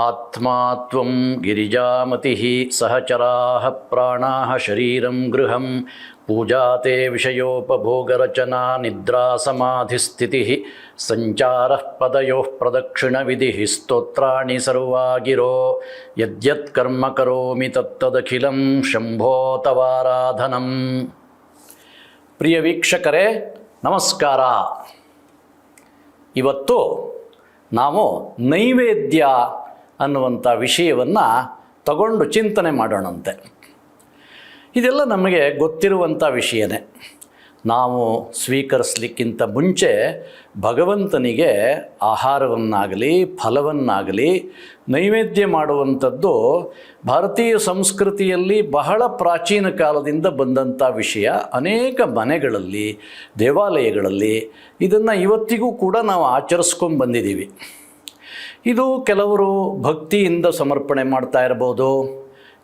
ಆತ್ಮಾ ತ್ವಂ ಗಿರಿಜಾಮತಿಃ ಸಹಚರಾಃ ಪ್ರಾಣಾಃ ಶರೀರಂ ಗೃಹಂ ಪೂಜಾತೆ ವಿಷಯೋಪಭೋಗರಚನಾ ನಿದ್ರಾ ಸಮಾಧಿಸ್ಥಿತಿಃ ಸಂಚಾರಃ ಪದಯೋಃ ಪ್ರದಕ್ಷಿಣವಿಧಿಃ ಸ್ತೋತ್ರಾಣಿ ಸರ್ವಾ ಗಿರೋ ಯದ್ಯತ್ ಕರ್ಮ ಕರೋಮಿ ತತ್ತದಖಿಲಂ ಶಂಭೋ ತವಾರಾಧನಂ. ಪ್ರಿಯ ವೀಕ್ಷಕರೇ ನಮಸ್ಕಾರ. ಇವತ್ತು ನಾವು ನೈವೇದ್ಯ ಅನ್ನುವಂಥ ವಿಷಯವನ್ನು ತಗೊಂಡು ಚಿಂತನೆ ಮಾಡೋಣಂತೆ. ಇದೆಲ್ಲ ನಮಗೆ ಗೊತ್ತಿರುವಂಥ ವಿಷಯನೇ. ನಾವು ಸ್ವೀಕರಿಸಲಿಕ್ಕಿಂತ ಮುಂಚೆ ಭಗವಂತನಿಗೆ ಆಹಾರವನ್ನಾಗಲಿ ಫಲವನ್ನಾಗಲಿ ನೈವೇದ್ಯ ಮಾಡುವಂಥದ್ದು ಭಾರತೀಯ ಸಂಸ್ಕೃತಿಯಲ್ಲಿ ಬಹಳ ಪ್ರಾಚೀನ ಕಾಲದಿಂದ ಬಂದಂಥ ವಿಷಯ. ಅನೇಕ ಮನೆಗಳಲ್ಲಿ, ದೇವಾಲಯಗಳಲ್ಲಿ ಇದನ್ನು ಇವತ್ತಿಗೂ ಕೂಡ ನಾವು ಆಚರಿಸ್ಕೊಂಡು ಬಂದಿದ್ದೀವಿ. ಇದು ಕೆಲವರು ಭಕ್ತಿಯಿಂದ ಸಮರ್ಪಣೆ ಮಾಡ್ತಾ ಇರ್ಬೋದು,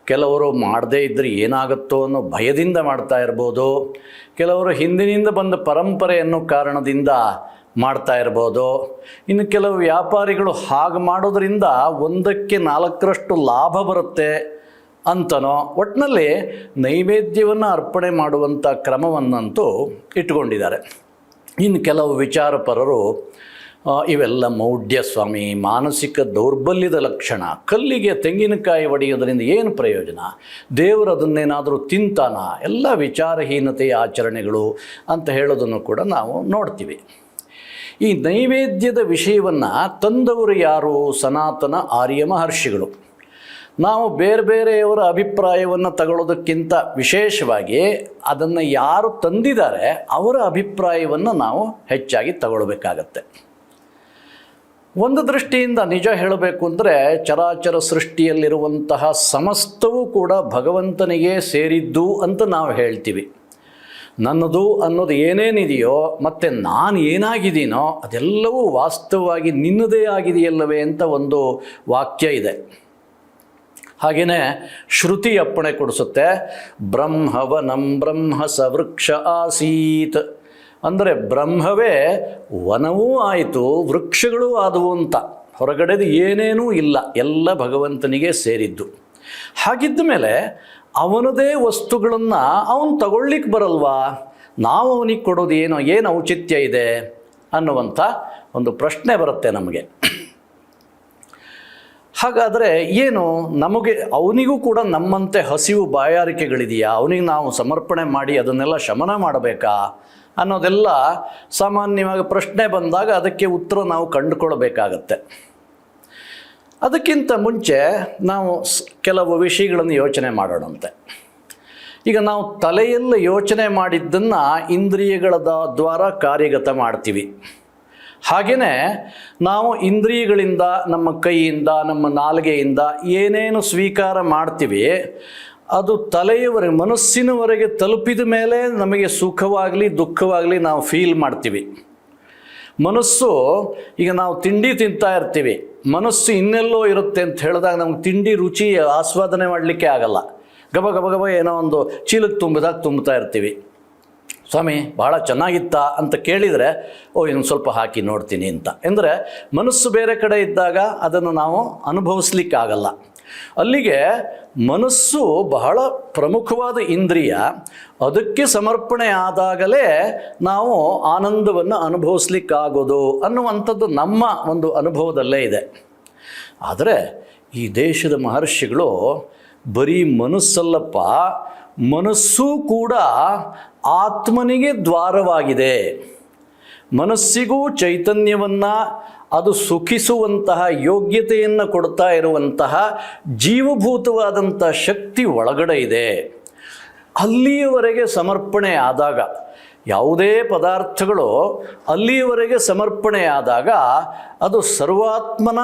ಕೆಲವರು ಮಾಡದೇ ಇದ್ದರೆ ಏನಾಗುತ್ತೋ ಅನ್ನೋ ಭಯದಿಂದ ಮಾಡ್ತಾ ಇರ್ಬೋದು, ಕೆಲವರು ಹಿಂದಿನಿಂದ ಬಂದ ಪರಂಪರೆ ಅನ್ನೋ ಕಾರಣದಿಂದ ಮಾಡ್ತಾ ಇರ್ಬೋದು, ಇನ್ನು ಕೆಲವು ವ್ಯಾಪಾರಿಗಳು ಹಾಗೆ ಮಾಡೋದ್ರಿಂದ 1ಕ್ಕೆ 4ರಷ್ಟು ಲಾಭ ಬರುತ್ತೆ ಅಂತನೋ, ಒಟ್ಟಿನಲ್ಲಿ ನೈವೇದ್ಯವನ್ನು ಅರ್ಪಣೆ ಮಾಡುವಂಥ ಕ್ರಮವನ್ನಂತೂ ಇಟ್ಕೊಂಡಿದ್ದಾರೆ. ಇನ್ನು ಕೆಲವು ವಿಚಾರಪರರು ಇವೆಲ್ಲ ಮೌಢ್ಯ ಸ್ವಾಮಿ, ಮಾನಸಿಕ ದೌರ್ಬಲ್ಯದ ಲಕ್ಷಣ, ಕಲ್ಲಿಗೆ ತೆಂಗಿನಕಾಯಿ ಒಡೆಯೋದ್ರಿಂದ ಏನು ಪ್ರಯೋಜನ, ದೇವರು ಅದನ್ನೇನಾದರೂ ತಿಂತಾನ, ಎಲ್ಲ ವಿಚಾರಹೀನತೆಯ ಆಚರಣೆಗಳು ಅಂತ ಹೇಳೋದನ್ನು ಕೂಡ ನಾವು ನೋಡ್ತೀವಿ. ಈ ನೈವೇದ್ಯದ ವಿಷಯವನ್ನು ತಂದವರು ಯಾರು? ಸನಾತನ ಆರ್ಯ ಮಹರ್ಷಿಗಳು. ನಾವು ಬೇರೆ ಬೇರೆಯವರ ಅಭಿಪ್ರಾಯವನ್ನು ತಗೊಳ್ಳೋದಕ್ಕಿಂತ ವಿಶೇಷವಾಗಿ ಅದನ್ನು ಯಾರು ತಂದಿದ್ದಾರೆ ಅವರ ಅಭಿಪ್ರಾಯವನ್ನು ನಾವು ಹೆಚ್ಚಾಗಿ ತಗೊಳ್ಬೇಕಾಗತ್ತೆ. ಒಂದು ದೃಷ್ಟಿಯಿಂದ ನಿಜ ಹೇಳಬೇಕು ಅಂದರೆ ಚರಾಚರ ಸೃಷ್ಟಿಯಲ್ಲಿರುವಂತಹ ಸಮಸ್ತವೂ ಕೂಡ ಭಗವಂತನಿಗೆ ಸೇರಿದ್ದು ಅಂತ ನಾವು ಹೇಳ್ತೀವಿ. ನನ್ನದು ಅನ್ನೋದು ಏನೇನಿದೆಯೋ ಮತ್ತು ನಾನು ಏನಾಗಿದ್ದೀನೋ ಅದೆಲ್ಲವೂ ವಾಸ್ತವವಾಗಿ ನಿನ್ನದೇ ಆಗಿದೆಯಲ್ಲವೇ ಅಂತ ಒಂದು ವಾಕ್ಯ ಇದೆ. ಹಾಗೆಯೇ ಶ್ರುತಿ ಅಪ್ಪಣೆ ಕೊಡಿಸುತ್ತೆ, ಬ್ರಹ್ಮವನಂ ಬ್ರಹ್ಮ ಸವೃಕ್ಷ ಆಸೀತ್. ಅಂದರೆ ಬ್ರಹ್ಮವೇ ವನವೂ ಆಯಿತು, ವೃಕ್ಷಗಳೂ ಆದವು ಅಂತ. ಹೊರಗಡೆದು ಏನೇನೂ ಇಲ್ಲ, ಎಲ್ಲ ಭಗವಂತನಿಗೆ ಸೇರಿದ್ದು. ಹಾಗಿದ್ದ ಮೇಲೆ ಅವನದೇ ವಸ್ತುಗಳನ್ನು ಅವನು ತಗೊಳ್ಳಿಕ್ಕೆ ಬರಲ್ವಾ? ನಾವು ಅವನಿಗೆ ಕೊಡೋದು ಏನು ಔಚಿತ್ಯ ಇದೆ ಅನ್ನುವಂಥ ಒಂದು ಪ್ರಶ್ನೆ ಬರುತ್ತೆ ನಮಗೆ. ಹಾಗಾದರೆ ಏನು ನಮಗೆ ಅವನಿಗೂ ಕೂಡ ನಮ್ಮಂತೆ ಹಸಿವು ಬಾಯಾರಿಕೆಗಳಿದೆಯಾ? ಅವನಿಗೆ ನಾವು ಸಮರ್ಪಣೆ ಮಾಡಿ ಅದನ್ನೆಲ್ಲ ಶಮನ ಮಾಡಬೇಕಾ ಅನ್ನೋದೆಲ್ಲ ಸಾಮಾನ್ಯವಾಗಿ ಪ್ರಶ್ನೆ ಬಂದಾಗ ಅದಕ್ಕೆ ಉತ್ತರ ನಾವು ಕಂಡುಕೊಳ್ಬೇಕಾಗತ್ತೆ. ಅದಕ್ಕಿಂತ ಮುಂಚೆ ನಾವು ಕೆಲವು ವಿಷಯಗಳನ್ನು ಯೋಚನೆ ಮಾಡೋಣಂತೆ. ಈಗ ನಾವು ತಲೆಯಲ್ಲಿ ಯೋಚನೆ ಮಾಡಿದ್ದನ್ನು ಇಂದ್ರಿಯಗಳ ದ್ವಾರ ಕಾರ್ಯಗತ ಮಾಡ್ತೀವಿ. ಹಾಗೆಯೇ ನಾವು ಇಂದ್ರಿಯಗಳಿಂದ, ನಮ್ಮ ಕೈಯಿಂದ, ನಮ್ಮ ನಾಲಿಗೆಯಿಂದ ಏನೇನು ಸ್ವೀಕಾರ ಮಾಡ್ತೀವಿ ಅದು ತಲೆಯವರೆಗೆ, ಮನಸ್ಸಿನವರೆಗೆ ತಲುಪಿದ ಮೇಲೆ ನಮಗೆ ಸುಖವಾಗಲಿ ದುಃಖವಾಗಲಿ ನಾವು ಫೀಲ್ ಮಾಡ್ತೀವಿ. ಮನಸ್ಸು, ಈಗ ನಾವು ತಿಂಡಿ ತಿಂತಾ ಇರ್ತೀವಿ, ಮನಸ್ಸು ಇನ್ನೆಲ್ಲೋ ಇರುತ್ತೆ ಅಂತ ಹೇಳಿದಾಗ ನಮ್ಗೆ ತಿಂಡಿ ರುಚಿ ಆಸ್ವಾದನೆ ಮಾಡಲಿಕ್ಕೆ ಆಗಲ್ಲ. ಗಬ ಗಬ ಗಬ ಏನೋ ಒಂದು ಚೀಲಕ್ಕೆ ತುಂಬ್ತಾ ಇರ್ತೀವಿ. ಸ್ವಾಮಿ ಭಾಳ ಚೆನ್ನಾಗಿತ್ತಾ ಅಂತ ಕೇಳಿದರೆ ಇನ್ನೊಂದು ಸ್ವಲ್ಪ ಹಾಕಿ ನೋಡ್ತೀನಿ ಅಂತ. ಅಂದರೆ ಮನಸ್ಸು ಬೇರೆ ಕಡೆ ಇದ್ದಾಗ ಅದನ್ನು ನಾವು ಅನುಭವಿಸ್ಲಿಕ್ಕಾಗಲ್ಲ. ಅಲ್ಲಿಗೆ ಮನಸ್ಸು ಬಹಳ ಪ್ರಮುಖವಾದ ಇಂದ್ರಿಯ. ಅದಕ್ಕೆ ಸಮರ್ಪಣೆ ಆದಾಗಲೇ ನಾವು ಆನಂದವನ್ನು ಅನುಭವಿಸ್ಲಿಕ್ಕಾಗೋದು ಅನ್ನುವಂಥದ್ದು ನಮ್ಮ ಒಂದು ಅನುಭವದಲ್ಲೇ ಇದೆ. ಆದರೆ ಈ ದೇಶದ ಮಹರ್ಷಿಗಳು ಬರೀ ಮನಸ್ಸಲ್ಲಪ್ಪ, ಮನಸ್ಸೂ ಕೂಡ ಆತ್ಮನಿಗೆ ದ್ವಾರವಾಗಿದೆ. ಮನಸ್ಸಿಗೂ ಚೈತನ್ಯವನ್ನು, ಅದು ಸುಖಿಸುವಂತಹ ಯೋಗ್ಯತೆಯನ್ನು ಕೊಡ್ತಾ ಇರುವಂತಹ ಜೀವಭೂತವಾದಂಥ ಶಕ್ತಿ ಒಳಗಡೆ ಇದೆ. ಅಲ್ಲಿಯವರೆಗೆ ಸಮರ್ಪಣೆ ಆದಾಗ, ಯಾವುದೇ ಪದಾರ್ಥಗಳು ಅಲ್ಲಿಯವರೆಗೆ ಸಮರ್ಪಣೆ ಆದಾಗ ಅದು ಸರ್ವಾತ್ಮನ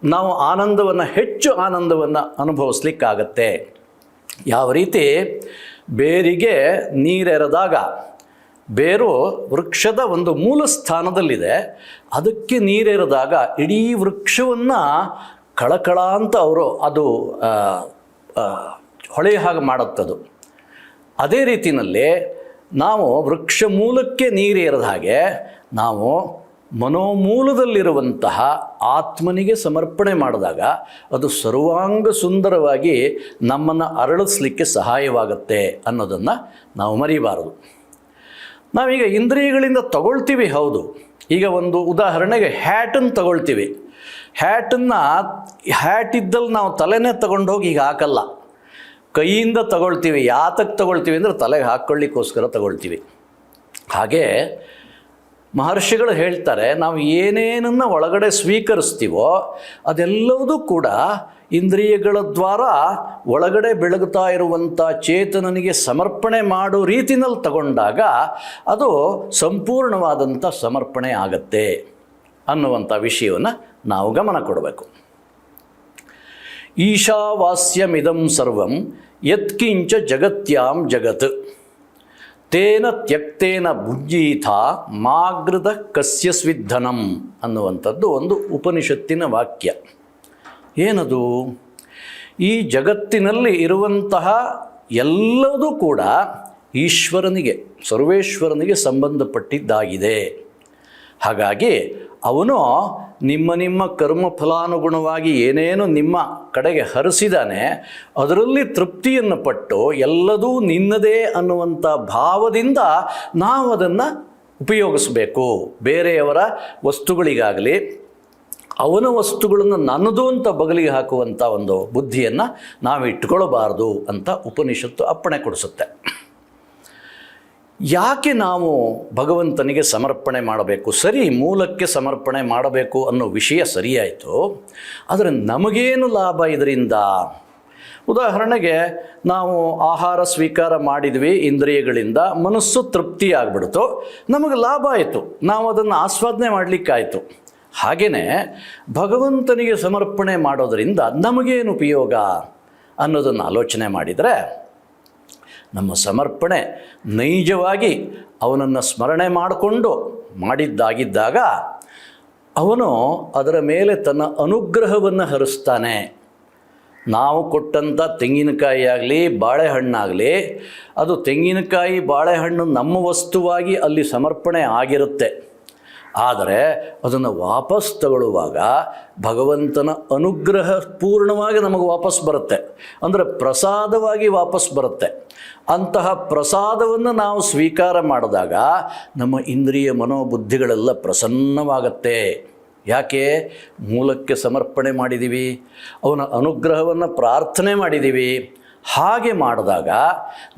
ನಾವು ಆನಂದವನ್ನು, ಹೆಚ್ಚು ಆನಂದವನ್ನು ಅನುಭವಿಸ್ಲಿಕ್ಕಾಗತ್ತೆ. ಯಾವ ರೀತಿ ಬೇರಿಗೆ ನೀರೆರೆದಾಗ, ಬೇರು ವೃಕ್ಷದ ಒಂದು ಮೂಲ ಸ್ಥಾನದಲ್ಲಿದೆ, ಅದಕ್ಕೆ ನೀರೆರೆದಾಗ ಇಡೀ ವೃಕ್ಷವನ್ನು ಕಳಕಳ ಅಂತ ಅದು ಹೊಳೆಯ ಹಾಗೆ ಮಾಡುತ್ತದು. ಅದೇ ರೀತಿಯಲ್ಲಿ ನಾವು ವೃಕ್ಷ ಮೂಲಕ್ಕೆ ನೀರು ಏರದ ಹಾಗೆ ನಾವು ಮನೋಮೂಲದಲ್ಲಿರುವಂತಹ ಆತ್ಮನಿಗೆ ಸಮರ್ಪಣೆ ಮಾಡಿದಾಗ ಅದು ಸರ್ವಾಂಗ ಸುಂದರವಾಗಿ ನಮ್ಮನ್ನು ಅರಳಿಸ್ಲಿಕ್ಕೆ ಸಹಾಯವಾಗುತ್ತೆ ಅನ್ನೋದನ್ನು ನಾವು ಮರಿಬಾರದು. ನಾವೀಗ ಇಂದ್ರಿಯಗಳಿಂದ ತಗೊಳ್ತೀವಿ, ಹೌದು. ಈಗ ಒಂದು ಉದಾಹರಣೆಗೆ ಹ್ಯಾಟನ್ನು ತಗೊಳ್ತೀವಿ. ಹ್ಯಾಟ್ ಇದ್ದಲ್ಲಿ ನಾವು ತಲೆನೇ ತಗೊಂಡೋಗಿ ಈಗ ಹಾಕಲ್ಲ, ಕೈಯಿಂದ ತಗೊಳ್ತೀವಿ. ಯಾತಕ್ಕೆ ತಗೊಳ್ತೀವಿ ಅಂದರೆ ತಲೆಗೆ ಹಾಕ್ಕೊಳ್ಳಿಕ್ಕೋಸ್ಕರ ತಗೊಳ್ತೀವಿ. ಹಾಗೆ ಮಹರ್ಷಿಗಳು ಹೇಳ್ತಾರೆ, ನಾವು ಏನೇನನ್ನು ಒಳಗಡೆ ಸ್ವೀಕರಿಸ್ತೀವೋ ಅದೆಲ್ಲವೂ ಕೂಡ ಇಂದ್ರಿಯಗಳ ದ್ವಾರ ಒಳಗಡೆ ಬೆಳಗುತ್ತಾ ಇರುವಂಥ ಚೇತನನಿಗೆ ಸಮರ್ಪಣೆ ಮಾಡೋ ರೀತಿನಲ್ಲಿ ತಗೊಂಡಾಗ ಅದು ಸಂಪೂರ್ಣವಾದಂಥ ಸಮರ್ಪಣೆ ಆಗತ್ತೆ ಅನ್ನುವಂಥ ವಿಷಯವನ್ನು ನಾವು ಗಮನ ಕೊಡಬೇಕು. ಈಶಾವಾಸ್ಯಮಿದಂ ಸರ್ವಂ ಯತ್ಕಿಂಚ ಜಗತ್ಯಾಂ ಜಗತ್ ತೇನ ತ್ಯಕ್ತೇನ ಭುಜ್ಯೀಥ ಮಾಗೃತ ಕಸ್ಯ ಸ್ವಿಧನಂ ಅನ್ನುವಂಥದ್ದು ಒಂದು ಉಪನಿಷತ್ತಿನ ವಾಕ್ಯ. ಏನದು? ಈ ಜಗತ್ತಿನಲ್ಲಿ ಇರುವಂತಹ ಎಲ್ಲದೂ ಕೂಡ ಈಶ್ವರನಿಗೆ, ಸರ್ವೇಶ್ವರನಿಗೆ ಸಂಬಂಧಪಟ್ಟಿದ್ದಾಗಿದೆ. ಹಾಗಾಗಿ ಅವನು ನಿಮ್ಮ ಕರ್ಮ ಫಲಾನುಗುಣವಾಗಿ ಏನೇನು ನಿಮ್ಮ ಕಡೆಗೆ ಹರಿಸಿದಾನೆ ಅದರಲ್ಲಿ ತೃಪ್ತಿಯನ್ನು ಪಟ್ಟು ಎಲ್ಲದೂ ನಿನ್ನದೇ ಅನ್ನುವಂಥ ಭಾವದಿಂದ ನಾವು ಅದನ್ನು ಉಪಯೋಗಿಸಬೇಕು. ಬೇರೆಯವರ ವಸ್ತುಗಳಿಗಾಗಲಿ ಅವನ ವಸ್ತುಗಳನ್ನು ನನ್ನದು ಅಂತ ಬಗಲಿಗೆ ಹಾಕುವಂಥ ಒಂದು ಬುದ್ಧಿಯನ್ನು ನಾವು ಇಟ್ಕೊಳ್ಬಾರ್ದು ಅಂತ ಉಪನಿಷತ್ತು ಅಪ್ಪಣೆ ಕೊಡಿಸುತ್ತೆ. ಯಾಕೆ ನಾವು ಭಗವಂತನಿಗೆ ಸಮರ್ಪಣೆ ಮಾಡಬೇಕು? ಸರಿ, ಮೂಲಕ್ಕೆ ಸಮರ್ಪಣೆ ಮಾಡಬೇಕು ಅನ್ನೋ ವಿಷಯ ಸರಿಯಾಯಿತು, ಆದರೆ ನಮಗೇನು ಲಾಭ ಇದರಿಂದ? ಉದಾಹರಣೆಗೆ ನಾವು ಆಹಾರ ಸ್ವೀಕಾರ ಮಾಡಿದ್ವಿ ಇಂದ್ರಿಯಗಳಿಂದ, ಮನಸ್ಸು ತೃಪ್ತಿಯಾಗ್ಬಿಡ್ತು, ನಮಗೆ ಲಾಭ ಆಯಿತು, ನಾವು ಅದನ್ನು ಆಸ್ವಾದನೆ ಮಾಡಲಿಕ್ಕಾಯಿತು. ಹಾಗೆಯೇ ಭಗವಂತನಿಗೆ ಸಮರ್ಪಣೆ ಮಾಡೋದರಿಂದ ನಮಗೇನು ಉಪಯೋಗ ಅನ್ನೋದನ್ನು ಆಲೋಚನೆ ಮಾಡಿದರೆ, ನಮ್ಮ ಸಮರ್ಪಣೆ ನೈಜವಾಗಿ ಅವನನ್ನು ಸ್ಮರಣೆ ಮಾಡಿಕೊಂಡು ಮಾಡಿದ್ದಾಗಿದ್ದಾಗ ಅವನು ಅದರ ಮೇಲೆ ತನ್ನ ಅನುಗ್ರಹವನ್ನು ಹರಿಸ್ತಾನೆ. ನಾವು ಕೊಟ್ಟಂಥ ತೆಂಗಿನಕಾಯಿ ಆಗಲಿ ಬಾಳೆಹಣ್ಣಾಗಲಿ, ಅದು ತೆಂಗಿನಕಾಯಿ ಬಾಳೆಹಣ್ಣು ನಮ್ಮ ವಸ್ತುವಾಗಿ ಅಲ್ಲಿ ಸಮರ್ಪಣೆ ಆಗಿರುತ್ತೆ. ಆದರೆ ಅದನ್ನು ವಾಪಸ್ ತಗೊಳ್ಳುವಾಗ ಭಗವಂತನ ಅನುಗ್ರಹ ಪೂರ್ಣವಾಗಿ ನಮಗೆ ವಾಪಸ್ ಬರುತ್ತೆ, ಅಂದರೆ ಪ್ರಸಾದವಾಗಿ ವಾಪಸ್ ಬರುತ್ತೆ. ಅಂತಹ ಪ್ರಸಾದವನ್ನು ನಾವು ಸ್ವೀಕಾರ ಮಾಡಿದಾಗ ನಮ್ಮ ಇಂದ್ರಿಯ ಮನೋಬುದ್ಧಿಗಳೆಲ್ಲ ಪ್ರಸನ್ನವಾಗತ್ತೆ. ಯಾಕೆ? ಮೂಲಕ್ಕೆ ಸಮರ್ಪಣೆ ಮಾಡಿದ್ದೀವಿ, ಅವನ ಅನುಗ್ರಹವನ್ನು ಪ್ರಾರ್ಥನೆ ಮಾಡಿದ್ದೀವಿ. ಹಾಗೆ ಮಾಡಿದಾಗ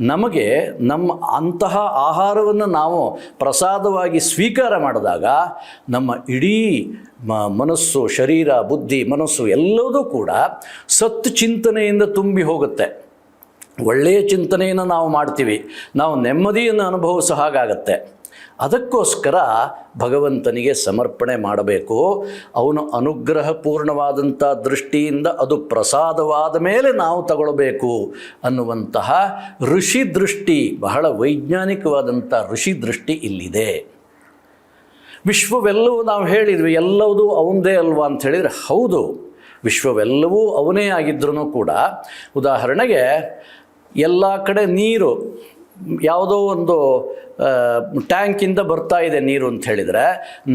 ನಮಗೆ ನಮ್ಮ ಅಂತಹ ಆಹಾರವನ್ನು ನಾವು ಪ್ರಸಾದವಾಗಿ ಸ್ವೀಕಾರ ಮಾಡಿದಾಗ ನಮ್ಮ ಇಡೀ ಮನಸ್ಸು, ಶರೀರ, ಬುದ್ಧಿ, ಮನಸ್ಸು ಎಲ್ಲದೂ ಕೂಡ ಸತ್ ಚಿಂತನೆಯಿಂದ ತುಂಬಿ ಹೋಗುತ್ತೆ. ಒಳ್ಳೆಯ ಚಿಂತನೆಯನ್ನು ನಾವು ಮಾಡ್ತೀವಿ, ನಾವು ನೆಮ್ಮದಿಯನ್ನು ಅನುಭವಿಸೋ ಹಾಗಾಗತ್ತೆ. ಅದಕ್ಕೋಸ್ಕರ ಭಗವಂತನಿಗೆ ಸಮರ್ಪಣೆ ಮಾಡಬೇಕು. ಅವನು ಅನುಗ್ರಹಪೂರ್ಣವಾದಂಥ ದೃಷ್ಟಿಯಿಂದ ಅದು ಪ್ರಸಾದವಾದ ಮೇಲೆ ನಾವು ತಗೊಳ್ಬೇಕು ಅನ್ನುವಂತಹ ಋಷಿ ದೃಷ್ಟಿ, ಬಹಳ ವೈಜ್ಞಾನಿಕವಾದಂಥ ಋಷಿ ದೃಷ್ಟಿ ಇಲ್ಲಿದೆ. ವಿಶ್ವವೆಲ್ಲವೂ ನಾವು ಹೇಳಿದ್ವಿ ಎಲ್ಲವೂ ಅವನದೇ ಅಲ್ವಾ ಅಂತ ಹೇಳಿದರೆ, ಹೌದು, ವಿಶ್ವವೆಲ್ಲವೂ ಅವನೇ ಆಗಿದ್ರೂ ಕೂಡ ಉದಾಹರಣೆಗೆ ಎಲ್ಲ ಕಡೆ ನೀರು ಯಾವುದೋ ಒಂದು ಟ್ಯಾಂಕಿಂದ ಬರ್ತಾ ಇದೆ ನೀರು ಅಂತ ಹೇಳಿದರೆ,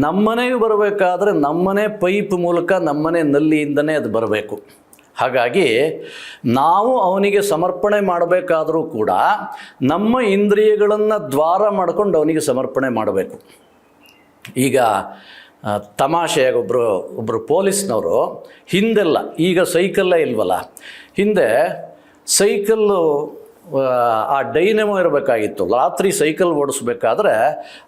ನಮ್ಮನೆಗೆ ಬರಬೇಕಾದ್ರೆ ನಮ್ಮನೆ ಪೈಪ್ ಮೂಲಕ ನಮ್ಮನೆ ನಲ್ಲಿಯಿಂದನೇ ಅದು ಬರಬೇಕು. ಹಾಗಾಗಿ ನಾವು ಅವನಿಗೆ ಸಮರ್ಪಣೆ ಮಾಡಬೇಕಾದರೂ ಕೂಡ ನಮ್ಮ ಇಂದ್ರಿಯಗಳನ್ನು ದ್ವಾರ ಮಾಡಿಕೊಂಡು ಅವನಿಗೆ ಸಮರ್ಪಣೆ ಮಾಡಬೇಕು. ಈಗ ತಮಾಷೆಯಾಗಿ ಒಬ್ಬರು ಪೊಲೀಸ್ನವರು ಹಿಂದೆಲ್ಲ, ಈಗ ಸೈಕಲ್ಲೇ ಇಲ್ವಲ್ಲ, ಹಿಂದೆ ಸೈಕಲ್ಲು ಆ ಡೈನಮೋ ಇರಬೇಕಾಗಿತ್ತು. ರಾತ್ರಿ ಸೈಕಲ್ ಓಡಿಸ್ಬೇಕಾದ್ರೆ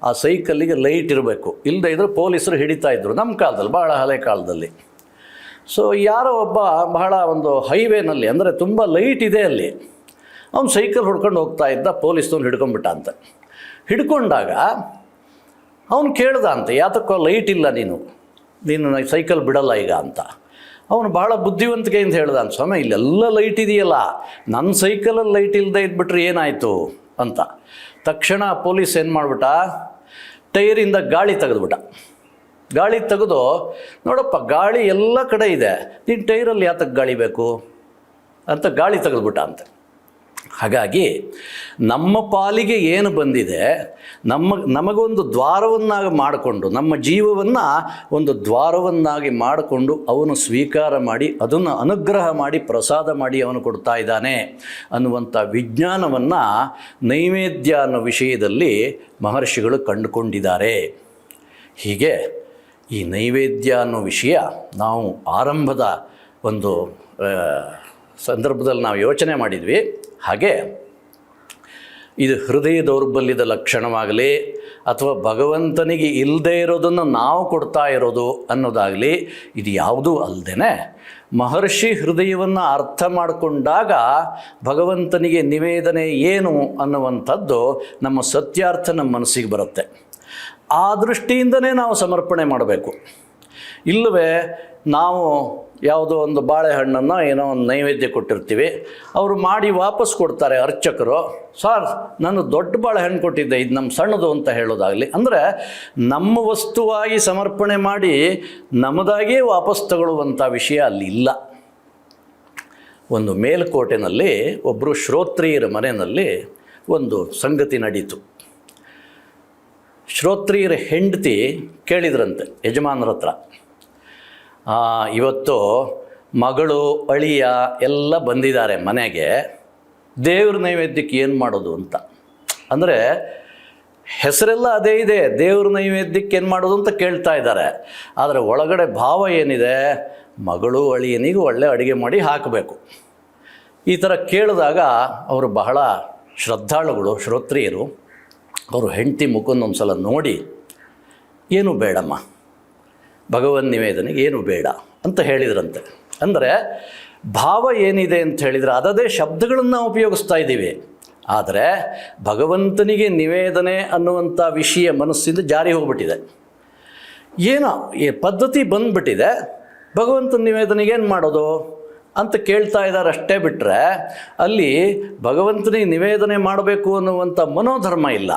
ಆ ಸೈಕಲ್ಲಿಗೆ ಲೈಟ್ ಇರಬೇಕು, ಇಲ್ಲದೆ ಇದ್ದರೆ ಪೊಲೀಸರು ಹಿಡಿತಾ ಇದ್ದರು ನಮ್ಮ ಕಾಲದಲ್ಲಿ, ಭಾಳ ಹಳೆ ಕಾಲದಲ್ಲಿ. ಸೊ ಯಾರೋ ಒಬ್ಬ ಬಹಳ ಒಂದು ಹೈವೇನಲ್ಲಿ, ಅಂದರೆ ತುಂಬ ಲೈಟ್ ಇದೆ ಅಲ್ಲಿ, ಅವನು ಸೈಕಲ್ ಹೊಡ್ಕೊಂಡು ಹೋಗ್ತಾ ಇದ್ದ, ಪೊಲೀಸ್ನವ್ನು ಹಿಡ್ಕೊಂಡ್ಬಿಟ್ಟ ಅಂತ. ಹಿಡ್ಕೊಂಡಾಗ ಅವನು ಕೇಳ್ದ ಅಂತೆ, ಯಾತಕ್ಕೋ ಲೈಟ್ ಇಲ್ಲ, ನೀನು ಸೈಕಲ್ ಬಿಡಲ್ಲ ಈಗ ಅಂತ. ಅವನು ಭಾಳ ಬುದ್ಧಿವಂತಿಕೆಯಿಂದ ಹೇಳ್ದ ಅಂತ, ಸ್ವಾಮಿ ಇಲ್ಲೆಲ್ಲ ಲೈಟ್ ಇದೆಯಲ್ಲ, ನನ್ನ ಸೈಕಲಲ್ಲಿ ಲೈಟ್ ಇಲ್ಲದೆ ಇದ್ಬಿಟ್ರೆ ಏನಾಯಿತು ಅಂತ. ತಕ್ಷಣ ಪೊಲೀಸ್ ಏನು ಮಾಡಿಬಿಟ್ಟ, ಟೈರಿಂದ ಗಾಳಿ ತೆಗೆದುಬಿಟ್ಟ. ಗಾಳಿ ತೆಗೆದು, ನೋಡಪ್ಪ ಗಾಳಿ ಎಲ್ಲ ಕಡೆ ಇದೆ, ನೀನು ಟೈರಲ್ಲಿ ಯಾತಕ್ಕೆ ಗಾಳಿ ಬೇಕು ಅಂತ ಗಾಳಿ ತೆಗೆದುಬಿಟ್ಟ ಅಂತೆ. ಹಾಗಾಗಿ ನಮ್ಮ ಪಾಲಿಗೆ ಏನು ಬಂದಿದೆ, ನಮಗೊಂದು ದ್ವಾರವನ್ನಾಗಿ ಮಾಡಿಕೊಂಡು, ನಮ್ಮ ಜೀವವನ್ನು ಒಂದು ದ್ವಾರವನ್ನಾಗಿ ಮಾಡಿಕೊಂಡು ಅವನು ಸ್ವೀಕಾರ ಮಾಡಿ ಅದನ್ನು ಅನುಗ್ರಹ ಮಾಡಿ ಪ್ರಸಾದ ಮಾಡಿ ಅವನು ಕೊಡ್ತಾ ಇದ್ದಾನೆ ಅನ್ನುವಂಥ ವಿಜ್ಞಾನವನ್ನು ನೈವೇದ್ಯ ಅನ್ನೋ ವಿಷಯದಲ್ಲಿ ಮಹರ್ಷಿಗಳು ಕಂಡುಕೊಂಡಿದ್ದಾರೆ. ಹೀಗೆ ಈ ನೈವೇದ್ಯ ಅನ್ನೋ ವಿಷಯ ನಾವು ಆರಂಭದ ಒಂದು ಸಂದರ್ಭದಲ್ಲಿ ನಾವು ಯೋಚನೆ ಮಾಡಿದ್ವಿ. ಹಾಗೆ ಇದು ಹೃದಯ ದೌರ್ಬಲ್ಯದ ಲಕ್ಷಣವಾಗಲಿ ಅಥವಾ ಭಗವಂತನಿಗೆ ಇಲ್ಲದೇ ಇರೋದನ್ನು ನಾವು ಕೊಡ್ತಾ ಇರೋದು ಅನ್ನೋದಾಗಲಿ ಇದು ಯಾವುದೂ ಅಲ್ಲದೇ ಮಹರ್ಷಿ ಹೃದಯವನ್ನು ಅರ್ಥ ಮಾಡಿಕೊಂಡಾಗ ಭಗವಂತನಿಗೆ ನಿವೇದನೆ ಏನು ಅನ್ನುವಂಥದ್ದು ನಮ್ಮ ಸತ್ಯಾರ್ಥ ನಮ್ಮ ಮನಸ್ಸಿಗೆ ಬರುತ್ತೆ. ಆ ದೃಷ್ಟಿಯಿಂದನೇ ನಾವು ಸಮರ್ಪಣೆ ಮಾಡಬೇಕು. ಇಲ್ಲವೇ ನಾವು ಯಾವುದೋ ಒಂದು ಬಾಳೆಹಣ್ಣನ್ನು ಏನೋ ಒಂದು ನೈವೇದ್ಯ ಕೊಟ್ಟಿರ್ತೀವಿ, ಅವರು ಮಾಡಿ ವಾಪಸ್ ಕೊಡ್ತಾರೆ ಅರ್ಚಕರು, ಸರ್ ನಾನು ದೊಡ್ಡ ಬಾಳೆಹಣ್ಣು ಕೊಟ್ಟಿದ್ದೆ, ಇದು ನಮ್ಮ ಸಣ್ಣದು ಅಂತ ಹೇಳೋದಾಗಲಿ. ಅಂದರೆ ನಮ್ಮ ವಸ್ತುವಾಗಿ ಸಮರ್ಪಣೆ ಮಾಡಿ ನಮ್ಮದಾಗಿಯೇ ವಾಪಸ್ ತಗೊಳ್ಳುವಂಥ ವಿಷಯ ಅಲ್ಲಿ ಇಲ್ಲ. ಒಂದು ಮೇಲ್ಕೋಟೆನಲ್ಲಿ ಒಬ್ಬರು ಶ್ರೋತ್ರಿಯರ ಮನೆಯಲ್ಲಿ ಒಂದು ಸಂಗತಿ ನಡೀತು. ಶ್ರೋತ್ರಿಯರ ಹೆಂಡತಿ ಕೇಳಿದ್ರಂತೆ ಯಜಮಾನರ ಹತ್ರ, ಇವತ್ತು ಮಗಳು ಅಳಿಯ ಎಲ್ಲ ಬಂದಿದ್ದಾರೆ ಮನೆಗೆ, ದೇವ್ರ ನೈವೇದ್ಯಕ್ಕೆ ಏನು ಮಾಡೋದು ಅಂತ. ಅಂದರೆ ಹೆಸರೆಲ್ಲ ಅದೇ ಇದೆ, ದೇವ್ರ ನೈವೇದ್ಯಕ್ಕೆ ಏನು ಮಾಡೋದು ಅಂತ ಕೇಳ್ತಾ ಇದ್ದಾರೆ. ಆದರೆ ಒಳಗಡೆ ಭಾವ ಏನಿದೆ, ಮಗಳು ಅಳಿಯನಿಗೆ ಒಳ್ಳೆ ಅಡುಗೆ ಮಾಡಿ ಹಾಕಬೇಕು. ಈ ಥರ ಕೇಳಿದಾಗ ಅವರು ಬಹಳ ಶ್ರದ್ಧಾಳುಗಳು ಶ್ರೋತ್ರಿಯರು. ಅವರು ಹೆಂಡತಿ ಮುಖಂದೊಂದು ಸಲ ನೋಡಿ, ಏನು ಬೇಡಮ್ಮ, ಭಗವನ್ ನಿವೇದನೆಗೆ ಏನು ಬೇಡ ಅಂತ ಹೇಳಿದ್ರಂತೆ. ಅಂದರೆ ಭಾವ ಏನಿದೆ ಅಂತ ಹೇಳಿದರೆ ಅದದೇ ಶಬ್ದಗಳನ್ನು ಉಪಯೋಗಿಸ್ತಾ ಇದ್ದೀವಿ. ಆದರೆ ಭಗವಂತನಿಗೆ ನಿವೇದನೆ ಅನ್ನುವಂಥ ವಿಷಯ ಮನಸ್ಸಿಂದ ಜಾರಿ ಹೋಗ್ಬಿಟ್ಟಿದೆ. ಏನೋ ಈ ಪದ್ಧತಿ ಬಂದುಬಿಟ್ಟಿದೆ, ಭಗವಂತನ ನಿವೇದನೆಗೆ ಏನು ಮಾಡೋದು ಅಂತ ಕೇಳ್ತಾ ಇದ್ದಾರೆ ಅಷ್ಟೇ. ಬಿಟ್ಟರೆ ಅಲ್ಲಿ ಭಗವಂತನಿಗೆ ನಿವೇದನೆ ಮಾಡಬೇಕು ಅನ್ನುವಂಥ ಮನೋಧರ್ಮ ಇಲ್ಲ.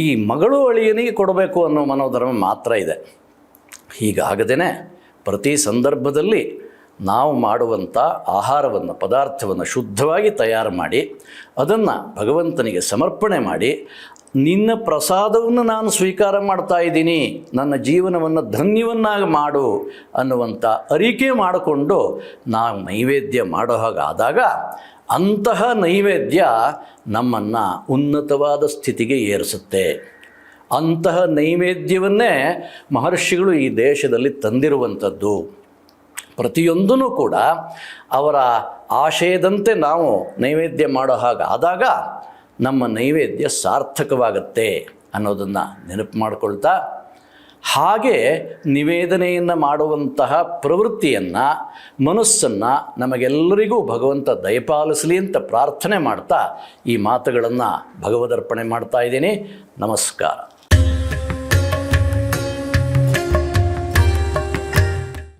ಈ ಮಗಳು ಅಳಿಯನಿಗೆ ಕೊಡಬೇಕು ಅನ್ನೋ ಮನೋಧರ್ಮ ಮಾತ್ರ ಇದೆ. ಹೀಗಾಗದೇ ಪ್ರತಿ ಸಂದರ್ಭದಲ್ಲಿ ನಾವು ಮಾಡುವಂಥ ಆಹಾರವನ್ನು, ಪದಾರ್ಥವನ್ನು ಶುದ್ಧವಾಗಿ ತಯಾರು ಮಾಡಿ ಅದನ್ನು ಭಗವಂತನಿಗೆ ಸಮರ್ಪಣೆ ಮಾಡಿ, ನಿನ್ನ ಪ್ರಸಾದವನ್ನು ನಾನು ಸ್ವೀಕಾರ ಮಾಡ್ತಾ ಇದ್ದೀನಿ, ನನ್ನ ಜೀವನವನ್ನು ಧನ್ಯವನ್ನಾಗಿ ಮಾಡು ಅನ್ನುವಂಥ ಅರಿಕೆ ಮಾಡಿಕೊಂಡು ನಾವು ನೈವೇದ್ಯ ಮಾಡೋ ಹಾಗಾದಾಗ ಅಂತಹ ನೈವೇದ್ಯ ನಮ್ಮನ್ನು ಉನ್ನತವಾದ ಸ್ಥಿತಿಗೆ ಏರಿಸುತ್ತೆ. ಅಂತಹ ನೈವೇದ್ಯವನ್ನೇ ಮಹರ್ಷಿಗಳು ಈ ದೇಶದಲ್ಲಿ ತಂದಿರುವಂಥದ್ದು. ಪ್ರತಿಯೊಂದೂ ಕೂಡ ಅವರ ಆಶಯದಂತೆ ನಾವು ನೈವೇದ್ಯ ಮಾಡೋ ಹಾಗಾದಾಗ ನಮ್ಮ ನೈವೇದ್ಯ ಸಾರ್ಥಕವಾಗುತ್ತೆ ಅನ್ನೋದನ್ನು ನೆನಪು ಮಾಡಿಕೊಳ್ತಾ, ಹಾಗೆ ನಿವೇದನೆಯನ್ನು ಮಾಡುವಂತಹ ಪ್ರವೃತ್ತಿಯನ್ನು, ಮನಸ್ಸನ್ನು ನಮಗೆಲ್ಲರಿಗೂ ಭಗವಂತ ದಯಪಾಲಿಸಲಿ ಅಂತ ಪ್ರಾರ್ಥನೆ ಮಾಡ್ತಾ ಈ ಮಾತುಗಳನ್ನು ಭಗವದರ್ಪಣೆ ಮಾಡ್ತಾ ಇದ್ದೀನಿ. ನಮಸ್ಕಾರ.